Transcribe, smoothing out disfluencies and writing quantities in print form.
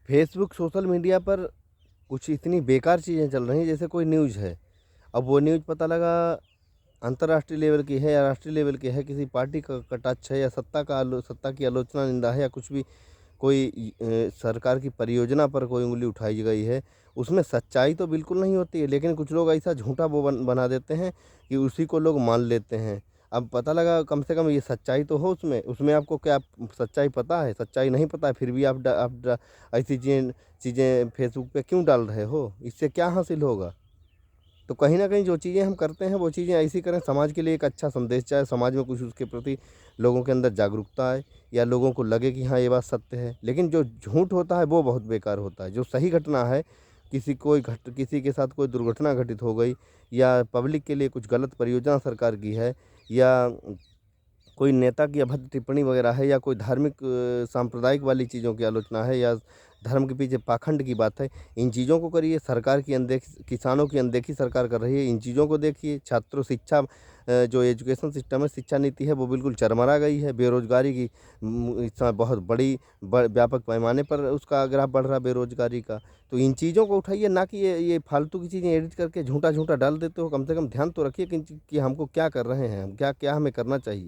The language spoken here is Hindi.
फेसबुक, सोशल मीडिया पर कुछ इतनी बेकार चीज़ें चल रही हैं, जैसे कोई न्यूज़ है। अब वो न्यूज़ पता लगा अंतर्राष्ट्रीय लेवल की है या राष्ट्रीय लेवल की है, किसी पार्टी का टच है या सत्ता की आलोचना निंदा है या कुछ भी, कोई सरकार की परियोजना पर कोई उँगली उठाई गई है, उसमें सच्चाई तो बिल्कुल नहीं होती है, लेकिन कुछ लोग ऐसा झूठा वो बना देते हैं कि उसी को लोग मान लेते हैं। अब पता लगा कम से कम ये सच्चाई तो हो उसमें, उसमें आपको क्या सच्चाई पता है? सच्चाई नहीं पता है, फिर भी आप ऐसी चीज़ें चीज़ें फेसबुक पे क्यों डाल रहे हो? इससे क्या हासिल होगा? तो कहीं न कहीं जो चीज़ें हम करते हैं, वो चीज़ें ऐसी करें समाज के लिए एक अच्छा संदेश जाए, समाज में कुछ उसके प्रति लोगों के अंदर जागरूकता आए या लोगों को लगे कि हाँ, ये बात सत्य है। लेकिन जो झूठ होता है, वो बहुत बेकार होता है। जो सही घटना है, किसी के साथ कोई दुर्घटना घटित हो गई या पब्लिक के लिए कुछ गलत परियोजना सरकार की है या कोई नेता की अभद्र टिप्पणी वगैरह है या कोई धार्मिक सांप्रदायिक वाली चीज़ों की आलोचना है या धर्म के पीछे पाखंड की बात है, इन चीज़ों को करिए। सरकार की अनदेखी, किसानों की अनदेखी सरकार कर रही है, इन चीज़ों को देखिए। छात्रों शिक्षा जो एजुकेशन सिस्टम है, शिक्षा नीति है, वो बिल्कुल चरमरा गई है। बेरोज़गारी की इस समय बहुत बड़ी व्यापक पैमाने पर उसका ग्राफ बढ़ रहा है बेरोज़गारी का। तो इन चीज़ों को उठाइए, ना कि ये फालतू की चीज़ें एडिट करके झूठा-झूठा डाल देते हो। कम से कम ध्यान तो रखिए कि हमको क्या कर रहे हैं हम, क्या क्या हमें करना चाहिए।